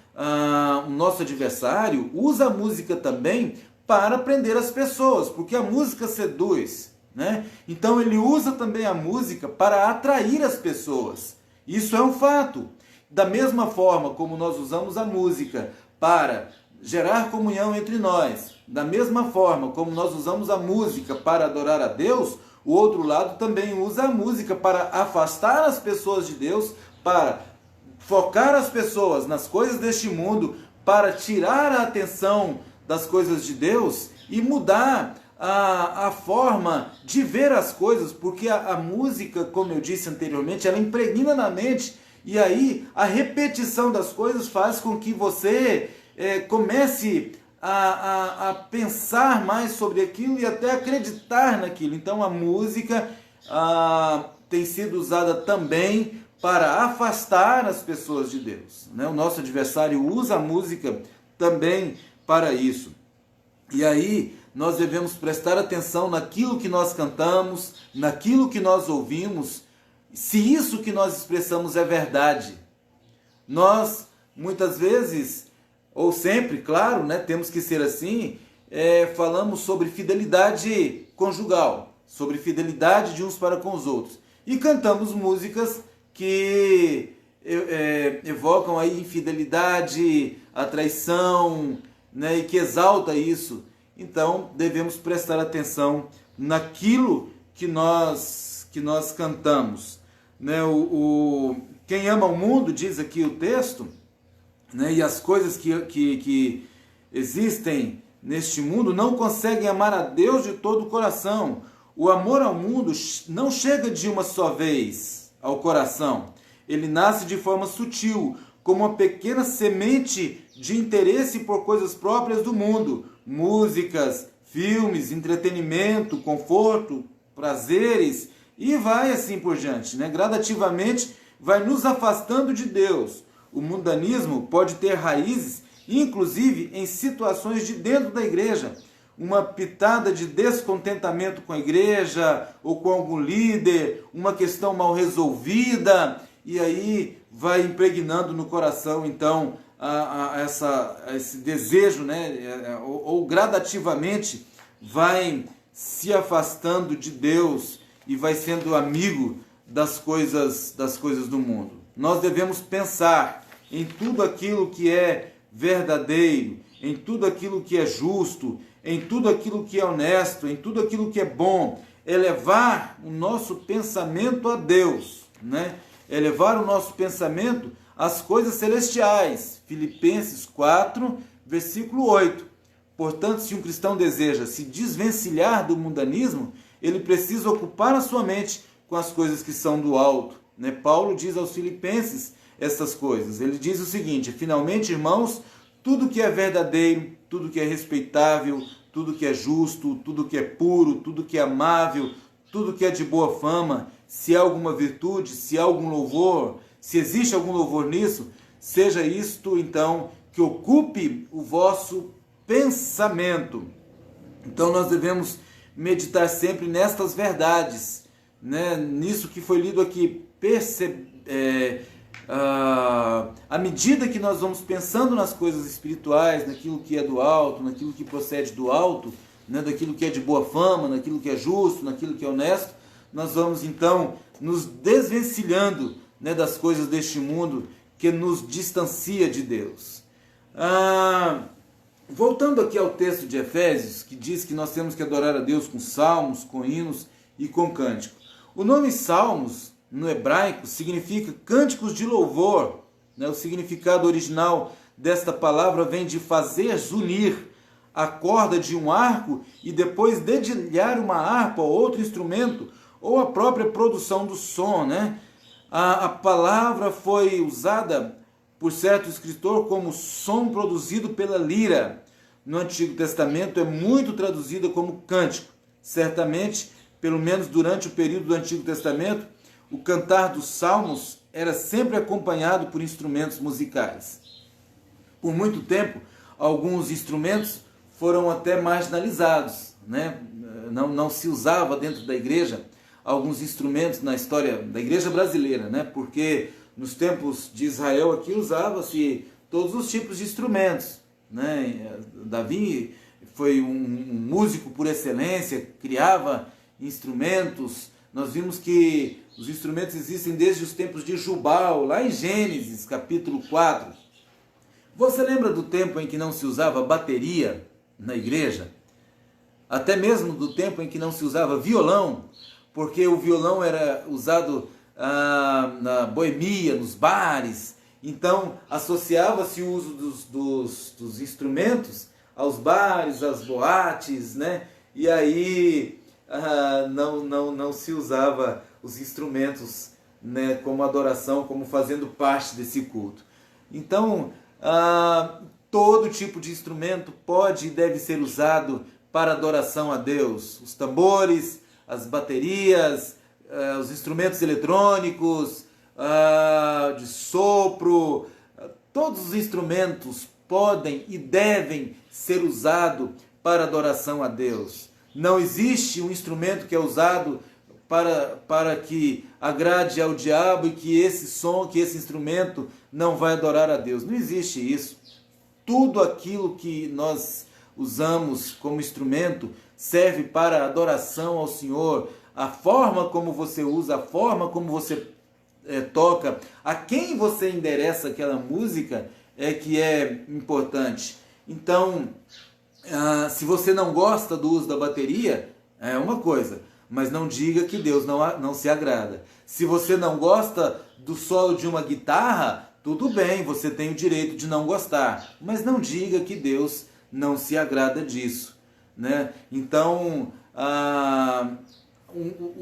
o nosso adversário usa a música também para prender as pessoas, porque a música seduz, né? Então ele usa também a música para atrair as pessoas. Isso é um fato. Da mesma forma como nós usamos a música para gerar comunhão entre nós, da mesma forma como nós usamos a música para adorar a Deus, o outro lado também usa a música para afastar as pessoas de Deus, para focar as pessoas nas coisas deste mundo, para tirar a atenção das coisas de Deus e mudar a forma de ver as coisas, porque a música, como eu disse anteriormente, ela impregna na mente, e aí a repetição das coisas faz com que você comece a pensar mais sobre aquilo e até acreditar naquilo. Então a música tem sido usada também para afastar as pessoas de Deus, né? O nosso adversário usa a música também para isso. E aí nós devemos prestar atenção naquilo que nós cantamos, naquilo que nós ouvimos, se isso que nós expressamos é verdade. Nós, muitas vezes, ou sempre, claro, né, temos que ser assim, falamos sobre fidelidade conjugal, sobre fidelidade de uns para com os outros. E cantamos músicas que evocam aí infidelidade, a traição, né, e que exalta isso. Então, devemos prestar atenção naquilo que nós cantamos. Né, quem ama o mundo, diz aqui o texto, né, e as coisas que existem neste mundo não conseguem amar a Deus de todo o coração. O amor ao mundo não chega de uma só vez ao coração. Ele nasce de forma sutil, como uma pequena semente de interesse por coisas próprias do mundo. Músicas, filmes, entretenimento, conforto, prazeres, e vai assim por diante, né? Gradativamente vai nos afastando de Deus. O mundanismo pode ter raízes, inclusive em situações de dentro da igreja. Uma pitada de descontentamento com a igreja ou com algum líder, uma questão mal resolvida, e aí vai impregnando no coração, então, esse desejo, né? Ou gradativamente vai se afastando de Deus e vai sendo amigo das coisas do mundo. Nós devemos pensar em tudo aquilo que é verdadeiro, em tudo aquilo que é justo, em tudo aquilo que é honesto, em tudo aquilo que é bom, elevar o nosso pensamento a Deus, né? Elevar o nosso pensamento às coisas celestiais. Filipenses 4, versículo 8. Portanto, se um cristão deseja se desvencilhar do mundanismo, ele precisa ocupar a sua mente com as coisas que são do alto, né? Paulo diz aos Filipenses essas coisas. Ele diz o seguinte: finalmente, irmãos, tudo que é verdadeiro, tudo que é respeitável, tudo que é justo, tudo que é puro, tudo que é amável, tudo que é de boa fama, se há alguma virtude, se há algum louvor, se existe algum louvor nisso, seja isto então que ocupe o vosso pensamento. Então nós devemos meditar sempre nestas verdades, né? Nisso que foi lido aqui. À medida que nós vamos pensando nas coisas espirituais, naquilo que é do alto, naquilo que procede do alto, né? Daquilo que é de boa fama, naquilo que é justo, naquilo que é honesto, nós vamos então nos desvencilhando, né, das coisas deste mundo que nos distancia de Deus. Voltando aqui ao texto de Efésios, que diz que nós temos que adorar a Deus com salmos, com hinos e com cântico. O nome salmos, no hebraico, significa cânticos de louvor, né? O significado original desta palavra vem de fazer zunir a corda de um arco e depois dedilhar uma harpa ou outro instrumento, ou a própria produção do som, né? A palavra foi usada por certo escritor como som produzido pela lira. No Antigo Testamento é muito traduzida como cântico. Certamente, pelo menos durante o período do Antigo Testamento, o cantar dos salmos era sempre acompanhado por instrumentos musicais. Por muito tempo, alguns instrumentos foram até marginalizados, né? Não se usava dentro da igreja alguns instrumentos na história da igreja brasileira, né? Porque nos tempos de Israel aqui usava-se todos os tipos de instrumentos, né? Davi foi um músico por excelência, criava instrumentos. Nós vimos que os instrumentos existem desde os tempos de Jubal, lá em Gênesis, capítulo 4. Você lembra do tempo em que não se usava bateria na igreja? Até mesmo do tempo em que não se usava violão, porque o violão era usado na boemia, nos bares. Então, associava-se o uso dos instrumentos aos bares, às boates, né? E aí não se usava os instrumentos, né, como adoração, como fazendo parte desse culto. Então, todo tipo de instrumento pode e deve ser usado para adoração a Deus. Os tambores, as baterias, os instrumentos eletrônicos, de sopro, todos os instrumentos podem e devem ser usados para adoração a Deus. Não existe um instrumento que é usado para que agrade ao diabo e que esse som, que esse instrumento não vai adorar a Deus. Não existe isso. Tudo aquilo que nós usamos como instrumento serve para adoração ao Senhor. A forma como você usa, a forma como você toca, a quem você endereça aquela música é que é importante. Então, se você não gosta do uso da bateria, é uma coisa, mas não diga que Deus não se agrada. Se você não gosta do solo de uma guitarra, tudo bem, você tem o direito de não gostar, mas não diga que Deus não se agrada disso, né? Então,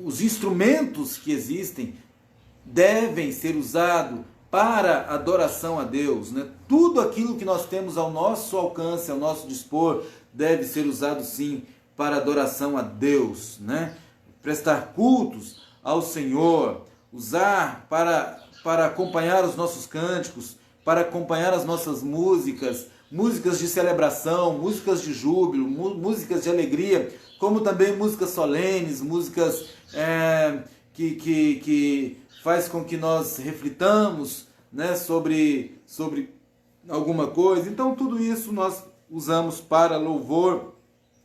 os instrumentos que existem devem ser usados para adoração a Deus, né? Tudo aquilo que nós temos ao nosso alcance, ao nosso dispor, deve ser usado sim para adoração a Deus, né? Prestar cultos ao Senhor, usar para acompanhar os nossos cânticos, para acompanhar as nossas músicas de celebração, músicas de júbilo, músicas de alegria, como também músicas solenes, músicas que faz com que nós reflitamos, né, sobre alguma coisa. Então tudo isso nós usamos para louvor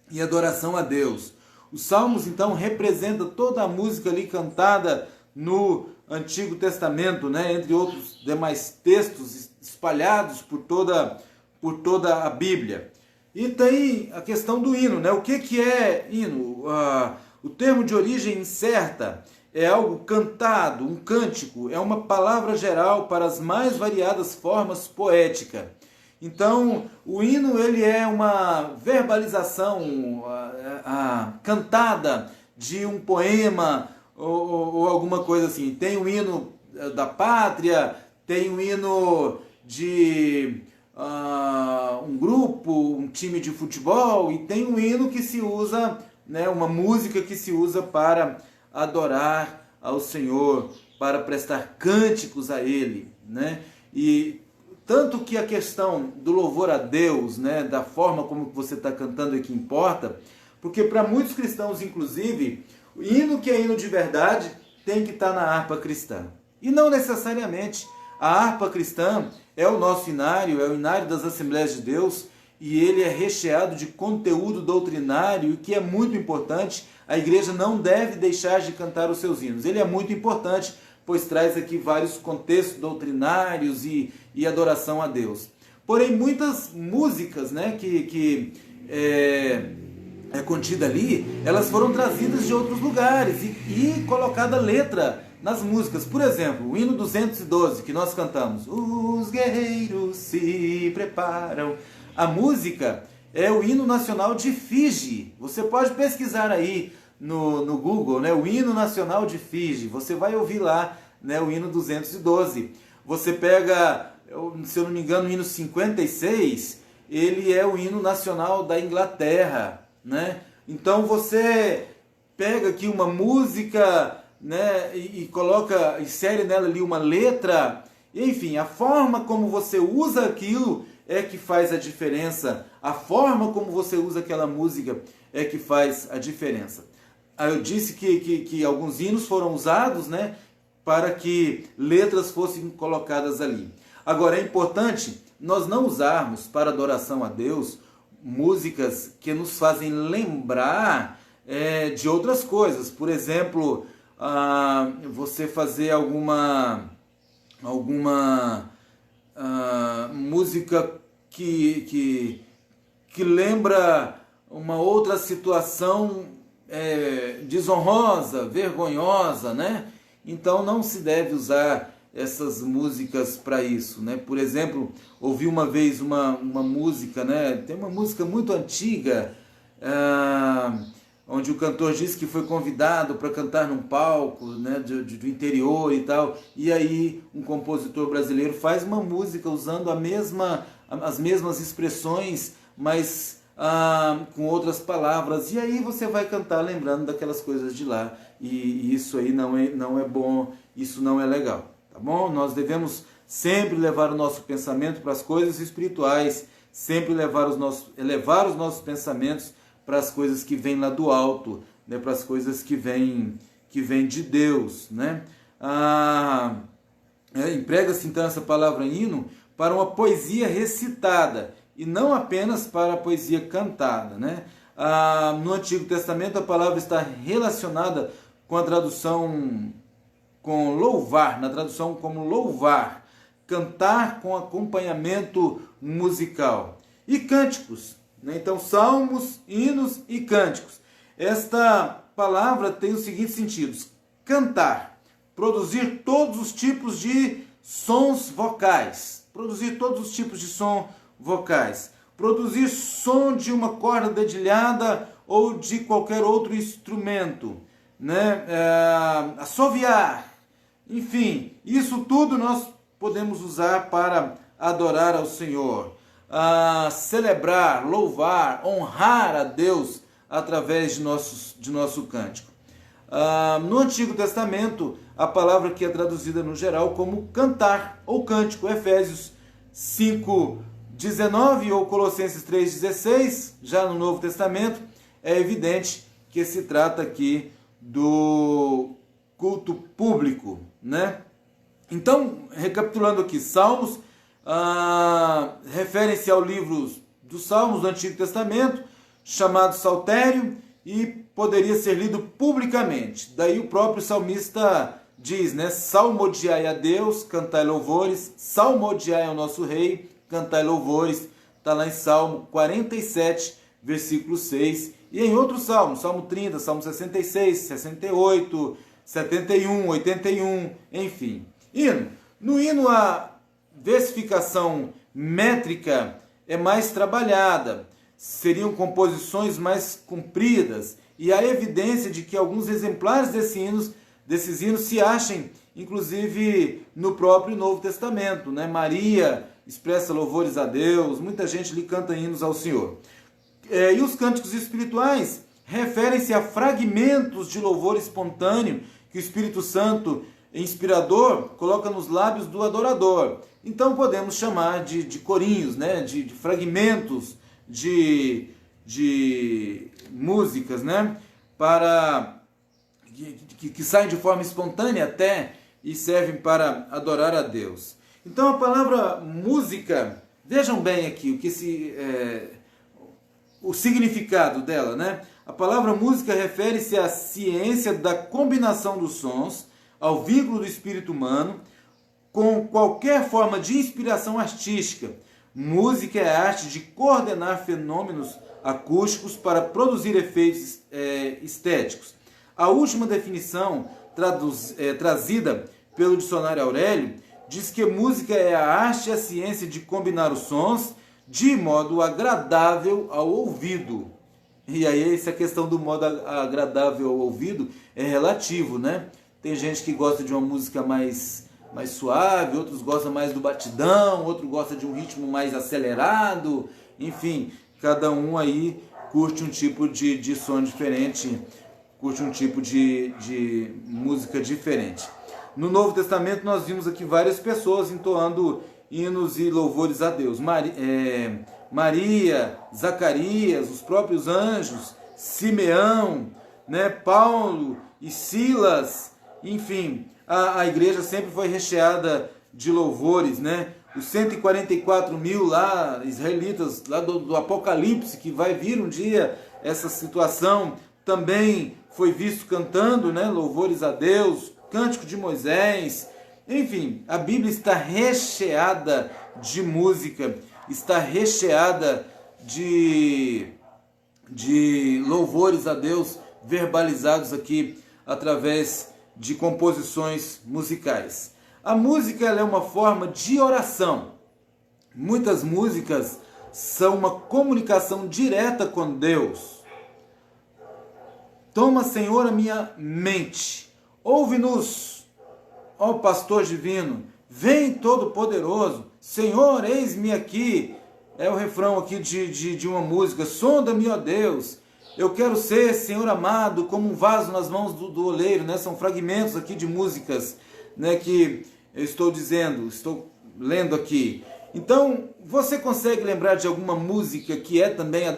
e adoração a Deus. Os salmos então representam toda a música ali cantada no Antigo Testamento, né, entre outros demais textos espalhados por toda a Bíblia. E tem a questão do hino, né? O que é hino? O termo de origem incerta é algo cantado, um cântico, é uma palavra geral para as mais variadas formas poéticas. Então, o hino ele é uma verbalização cantada de um poema ou alguma coisa assim. Tem o hino da pátria, tem o hino de um grupo, um time de futebol, e tem um hino que se usa, né, uma música que se usa para adorar ao Senhor, para prestar cânticos a Ele, né? E tanto que a questão do louvor a Deus, né, da forma como você está cantando é que importa, porque para muitos cristãos, inclusive, o hino que é hino de verdade tem que estar na harpa cristã. E não necessariamente. A harpa cristã é o nosso hinário, é o hinário das Assembleias de Deus, e ele é recheado de conteúdo doutrinário, que é muito importante. A igreja não deve deixar de cantar os seus hinos. Ele é muito importante, pois traz aqui vários contextos doutrinários e adoração a Deus. Porém, muitas músicas, né, que é contida ali, elas foram trazidas de outros lugares e colocada letra nas músicas. Por exemplo, o hino 212 que nós cantamos, os guerreiros se preparam. A música é o hino nacional de Fiji. Você pode pesquisar aí no Google, né, o hino nacional de Fiji. Você vai ouvir lá, né, o hino 212. Você pega, se eu não me engano, o hino 56, ele é o hino nacional da Inglaterra, né? Então você pega aqui uma música, né, e coloca, insere nela ali uma letra, enfim, a forma como você usa aquilo é que faz a diferença, a forma como você usa aquela música é que faz a diferença. Eu disse que alguns hinos foram usados, né, para que letras fossem colocadas ali. Agora, é importante nós não usarmos para adoração a Deus músicas que nos fazem lembrar de outras coisas. Por exemplo, você fazer alguma música que lembra uma outra situação desonrosa, vergonhosa, né? Então não se deve usar essas músicas para isso, né? Por exemplo, ouvi uma vez uma música, né? Tem uma música muito antiga, onde o cantor disse que foi convidado para cantar num palco, né, do interior e tal, e aí um compositor brasileiro faz uma música usando as mesmas expressões, mas com outras palavras, e aí você vai cantar lembrando daquelas coisas de lá, e isso aí não é bom, isso não é legal, tá bom? Nós devemos sempre levar o nosso pensamento para as coisas espirituais, sempre elevar os nossos pensamentos para as coisas que vêm lá do alto, né? Para as coisas que vêm de Deus, né? Emprega-se então essa palavra hino para uma poesia recitada e não apenas para a poesia cantada, né? No Antigo Testamento a palavra está relacionada com a tradução com louvar, na tradução como louvar, cantar com acompanhamento musical. E cânticos, né? Então, salmos, hinos e cânticos. Esta palavra tem os seguintes sentidos: cantar, produzir todos os tipos de sons vocais, produzir produzir som de uma corda dedilhada ou de qualquer outro instrumento, né? Assoviar, enfim, isso tudo nós podemos usar para adorar ao Senhor, celebrar, louvar, honrar a Deus através de nosso cântico. No Antigo Testamento, a palavra que é traduzida no geral como cantar ou cântico, Efésios 5:19 ou Colossenses 3:16, já no Novo Testamento, é evidente que se trata aqui do culto público, né? Então, recapitulando aqui, Salmos referem-se ao livro dos Salmos do Antigo Testamento, chamado Saltério, e poderia ser lido publicamente. Daí o próprio salmista diz, né? Salmodiai a Deus, cantai louvores, salmodiai ao nosso Rei, cantai louvores. Está lá em Salmo 47, versículo 6. E em outros salmos, Salmo 30, Salmo 66, 68, 71, 81, enfim. Hino. No hino a versificação métrica é mais trabalhada, seriam composições mais compridas, e há evidência de que alguns exemplares desses hinos se achem, inclusive, no próprio Novo Testamento, né? Maria expressa louvores a Deus, muita gente lhe canta hinos ao Senhor. E os cânticos espirituais referem-se a fragmentos de louvor espontâneo que o Espírito Santo, inspirador, coloca nos lábios do adorador. Então podemos chamar de corinhos, né? de fragmentos de músicas, né? Que saem de forma espontânea até e servem para adorar a Deus. Então a palavra música, vejam bem aqui o significado dela, né? A palavra música refere-se à ciência da combinação dos sons, ao vínculo do espírito humano, com qualquer forma de inspiração artística. Música é a arte de coordenar fenômenos acústicos para produzir efeitos estéticos. A última definição, trazida pelo dicionário Aurélio, diz que música é a arte e a ciência de combinar os sons de modo agradável ao ouvido. E aí essa questão do modo agradável ao ouvido é relativo, né? Tem gente que gosta de uma música mais suave, outros gostam mais do batidão, outro gosta de um ritmo mais acelerado, enfim, cada um aí curte um tipo de som diferente, curte um tipo de música diferente. No Novo Testamento nós vimos aqui várias pessoas entoando hinos e louvores a Deus. Maria, Zacarias, os próprios anjos, Simeão, né, Paulo e Silas, enfim, a igreja sempre foi recheada de louvores, né? Os 144 mil lá, israelitas, lá do Apocalipse, que vai vir um dia essa situação, também foi visto cantando, né, louvores a Deus, Cântico de Moisés. Enfim, a Bíblia está recheada de música, está recheada de louvores a Deus verbalizados aqui através de composições musicais. A música, ela é uma forma de oração. Muitas músicas são uma comunicação direta com Deus. Toma, Senhor, a minha mente. Ouve-nos, ó pastor divino. Vem Todo-Poderoso. Senhor, eis-me aqui. É o refrão aqui de uma música. Sonda-me, ó Deus. Eu quero ser, Senhor amado, como um vaso nas mãos do oleiro, né? São fragmentos aqui de músicas, né, que eu estou lendo aqui. Então, você consegue lembrar de alguma música que é também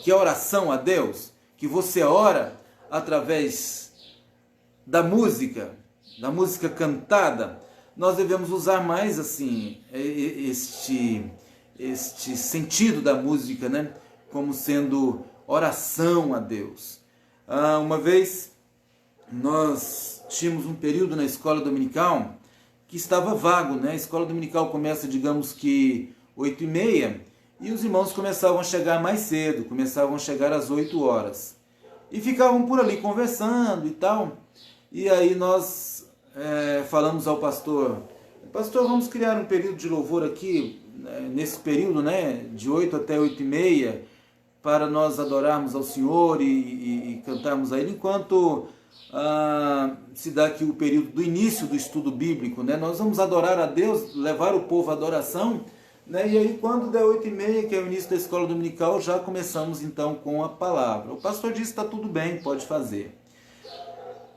que é oração a Deus? Que você ora através da música cantada? Nós devemos usar mais assim este sentido da música, né? Como sendo oração a Deus. Uma vez nós tínhamos um período na escola dominical que estava vago, né? A escola dominical começa, digamos que 8h30, e os irmãos começavam a chegar mais cedo, começavam a chegar às 8 horas. E ficavam por ali conversando e tal. E aí nós falamos ao pastor, vamos criar um período de louvor aqui, nesse período, né, de 8 até 8h30, para nós adorarmos ao Senhor e cantarmos a Ele, enquanto se dá aqui o período do início do estudo bíblico, né? Nós vamos adorar a Deus, levar o povo à adoração, né? E aí quando der 8h30, que é o início da escola dominical, já começamos então com a palavra. O pastor disse, está tudo bem, pode fazer.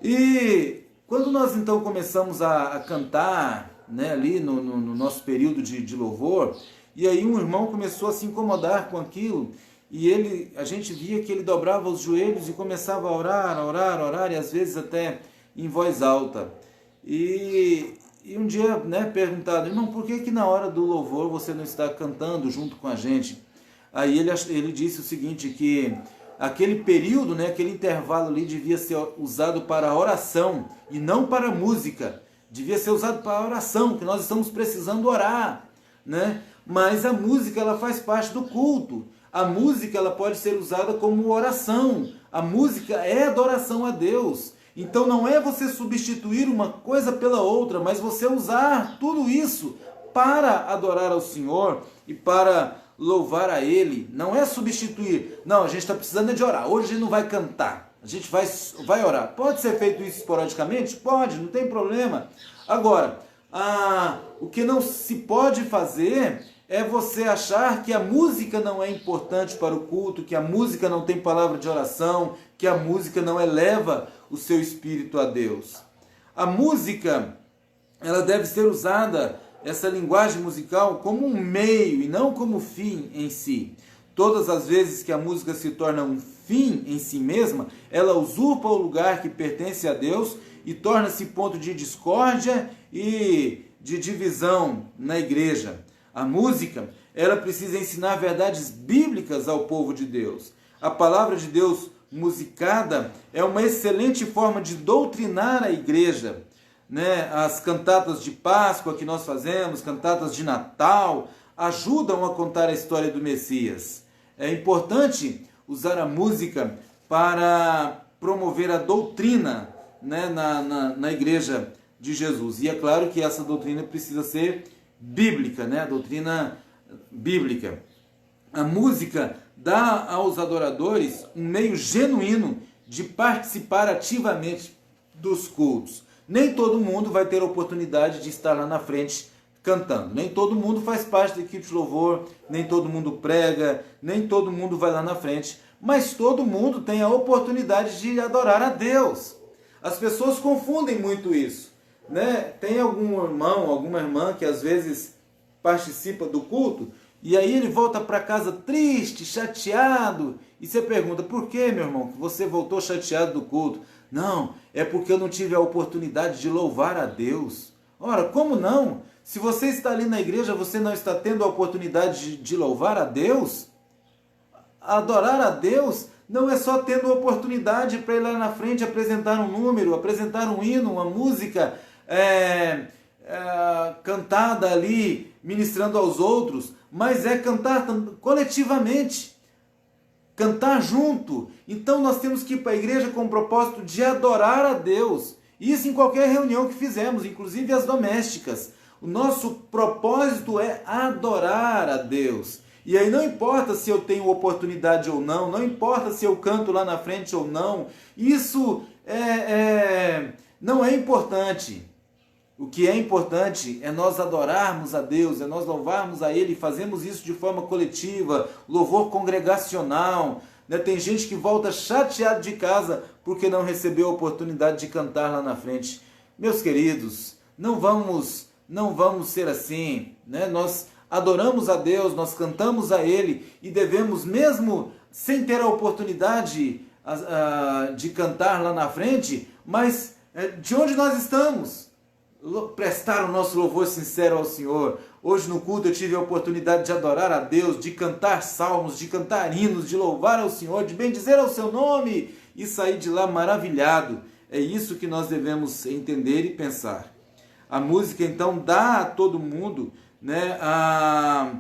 E quando nós então começamos a cantar, né, ali no nosso período de louvor, e aí um irmão começou a se incomodar com aquilo, e a gente via que ele dobrava os joelhos e começava a orar, e às vezes até em voz alta. E um dia, né, perguntado, irmão, por que na hora do louvor você não está cantando junto com a gente? Aí ele disse o seguinte, que aquele período, né, aquele intervalo ali devia ser usado para a oração e não para a música. Devia ser usado para a oração, que nós estamos precisando orar, né? Mas a música, ela faz parte do culto. A música, ela pode ser usada como oração. A música é adoração a Deus. Então não é você substituir uma coisa pela outra, mas você usar tudo isso para adorar ao Senhor e para louvar a Ele. Não é substituir. Não, a gente está precisando de orar. Hoje a gente não vai cantar. A gente vai orar. Pode ser feito isso esporadicamente? Pode, não tem problema. Agora, o que não se pode fazer é você achar que a música não é importante para o culto, que a música não tem palavra de oração, que a música não eleva o seu espírito a Deus. A música, ela deve ser usada, essa linguagem musical, como um meio e não como fim em si. Todas as vezes que a música se torna um fim em si mesma, ela usurpa o lugar que pertence a Deus e torna-se ponto de discórdia e de divisão na igreja. A música, ela precisa ensinar verdades bíblicas ao povo de Deus. A palavra de Deus musicada é uma excelente forma de doutrinar a igreja, né? As cantatas de Páscoa que nós fazemos, cantatas de Natal, ajudam a contar a história do Messias. É importante usar a música para promover a doutrina, né, na igreja de Jesus. E é claro que essa doutrina precisa ser bíblica, né? A doutrina bíblica. A música dá aos adoradores um meio genuíno de participar ativamente dos cultos. Nem todo mundo vai ter a oportunidade de estar lá na frente cantando. Nem todo mundo faz parte da equipe de louvor, nem todo mundo prega, nem todo mundo vai lá na frente, mas todo mundo tem a oportunidade de adorar a Deus. As pessoas confundem muito isso, né? Tem algum irmão, alguma irmã que às vezes participa do culto e aí ele volta para casa triste, chateado, e você pergunta, por que, meu irmão, que você voltou chateado do culto? Não, é porque eu não tive a oportunidade de louvar a Deus. Ora, como não? Se você está ali na igreja, você não está tendo a oportunidade de louvar a Deus? Adorar a Deus não é só tendo oportunidade para ir lá na frente apresentar um número, apresentar um hino, uma música cantada ali, ministrando aos outros, mas é cantar coletivamente, cantar junto. Então nós temos que ir para a igreja com o propósito de adorar a Deus. Isso em qualquer reunião que fizemos, inclusive as domésticas. O nosso propósito é adorar a Deus. E aí não importa se eu tenho oportunidade ou não, não importa se eu canto lá na frente ou não, isso não é importante. O que é importante é nós adorarmos a Deus, é nós louvarmos a Ele, e fazemos isso de forma coletiva, louvor congregacional. Né? Tem gente que volta chateado de casa porque não recebeu a oportunidade de cantar lá na frente. Meus queridos, não vamos ser assim, né? Nós adoramos a Deus, nós cantamos a Ele e devemos, mesmo sem ter a oportunidade de cantar lá na frente, mas de onde nós estamos, prestar o nosso louvor sincero ao Senhor. Hoje no culto eu tive a oportunidade de adorar a Deus, de cantar salmos, de cantar hinos, de louvar ao Senhor, de bendizer ao seu nome e sair de lá maravilhado. É isso que nós devemos entender e pensar. A música então dá a todo mundo, né, a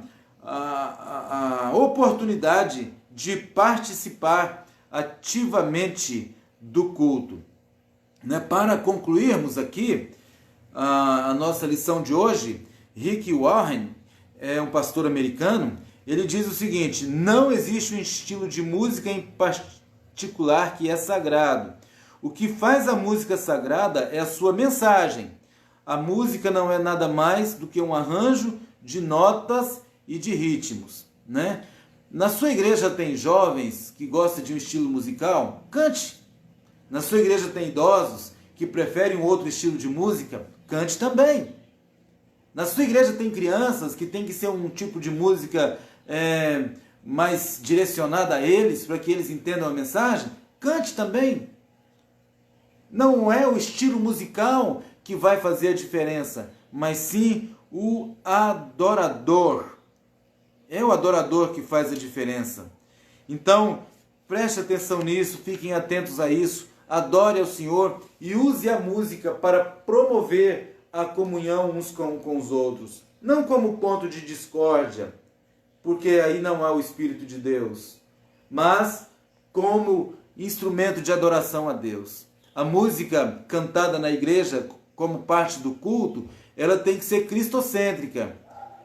oportunidade de participar ativamente do culto. Né? Para concluirmos aqui a nossa lição de hoje, Rick Warren, é um pastor americano, ele diz o seguinte: não existe um estilo de música em particular que é sagrado. O que faz a música sagrada é a sua mensagem. A música não é nada mais do que um arranjo de notas e de ritmos, né? Na sua igreja tem jovens que gostam de um estilo musical? Cante. Na sua igreja tem idosos que preferem um outro estilo de música? Cante também. Na sua igreja tem crianças que tem que ser um tipo de música mais direcionada a eles, para que eles entendam a mensagem? Cante também. Não é o estilo musical que vai fazer a diferença, mas sim o adorador. É o adorador que faz a diferença. Então, preste atenção nisso, fiquem atentos a isso, adore ao Senhor e use a música para promover a comunhão uns com os outros. Não como ponto de discórdia, porque aí não há o Espírito de Deus, mas como instrumento de adoração a Deus. A música cantada na igreja como parte do culto, ela tem que ser cristocêntrica.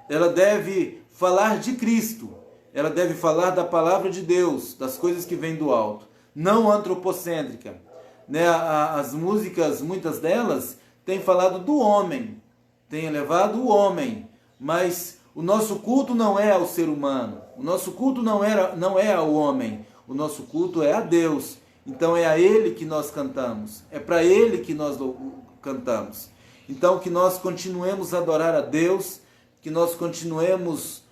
Ela deve falar de Cristo. Ela deve falar da palavra de Deus, das coisas que vêm do alto. Não antropocêntrica. Né? As músicas, muitas delas, têm falado do homem. Têm elevado o homem. Mas o nosso culto não é ao ser humano. O nosso culto não é ao homem. O nosso culto é a Deus. Então é a Ele que nós cantamos. É para Ele que nós cantamos. Então que nós continuemos a adorar a Deus, que nós continuemos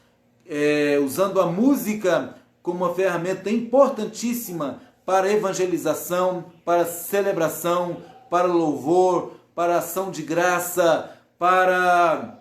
usando a música como uma ferramenta importantíssima para evangelização, para celebração, para louvor, para ação de graça, para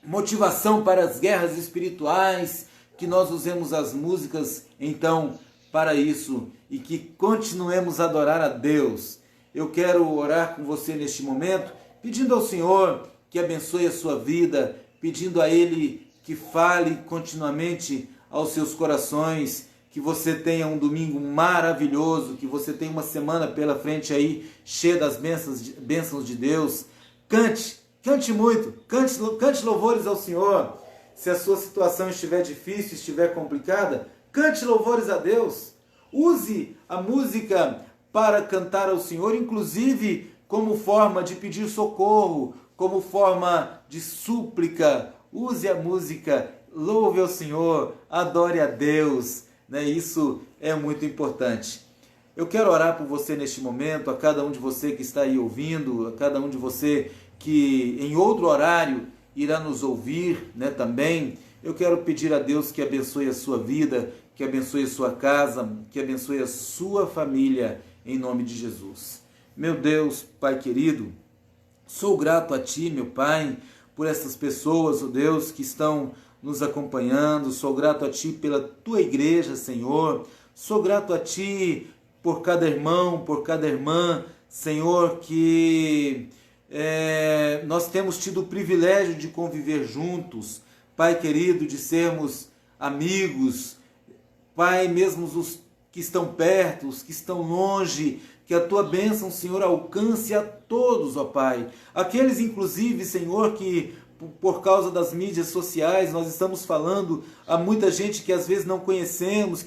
motivação para as guerras espirituais, que nós usemos as músicas então para isso e que continuemos a adorar a Deus. Eu quero orar com você neste momento, pedindo ao Senhor que abençoe a sua vida, pedindo a Ele que fale continuamente aos seus corações, que você tenha um domingo maravilhoso, que você tenha uma semana pela frente aí, cheia das bênçãos de Deus. Cante muito, cante louvores ao Senhor. Se a sua situação estiver difícil, estiver complicada, cante louvores a Deus. Use a música para cantar ao Senhor, inclusive como forma de pedir socorro, como forma de súplica. Use a música, louve ao Senhor, adore a Deus. Né? Isso é muito importante. Eu quero orar por você neste momento, a cada um de você que está aí ouvindo, a cada um de você que em outro horário irá nos ouvir, né, também. Eu quero pedir a Deus que abençoe a sua vida, que abençoe a sua casa, que abençoe a sua família, em nome de Jesus. Meu Deus, Pai querido, sou grato a Ti, meu Pai, por essas pessoas, ó Deus, que estão nos acompanhando. Sou grato a Ti pela Tua igreja, Senhor. Sou grato a Ti por cada irmão, por cada irmã, Senhor, que nós temos tido o privilégio de conviver juntos, Pai querido, de sermos amigos, Pai, mesmo os que estão perto, os que estão longe, que a Tua bênção, Senhor, alcance a todos, ó Pai. Aqueles, inclusive, Senhor, que por causa das mídias sociais nós estamos falando a muita gente que às vezes não conhecemos,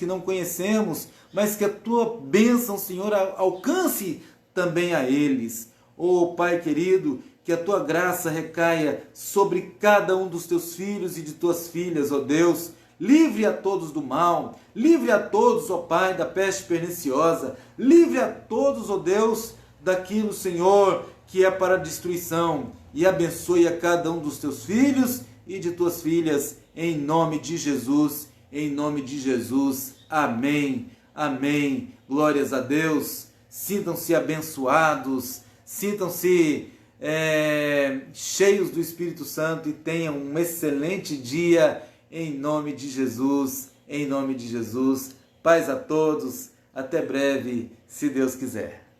mas que a Tua bênção, Senhor, alcance também a eles. Ó Pai querido, que a Tua graça recaia sobre cada um dos Teus filhos e de Tuas filhas, ó Deus. Livre a todos do mal, livre a todos, ó Pai, da peste perniciosa, livre a todos, ó Deus, daquilo, Senhor, que é para destruição, e abençoe a cada um dos Teus filhos e de Tuas filhas, em nome de Jesus, em nome de Jesus. Amém, amém. Glórias a Deus. Sintam-se abençoados, sintam-se cheios do Espírito Santo e tenham um excelente dia, em nome de Jesus, em nome de Jesus. Paz a todos, até breve, se Deus quiser.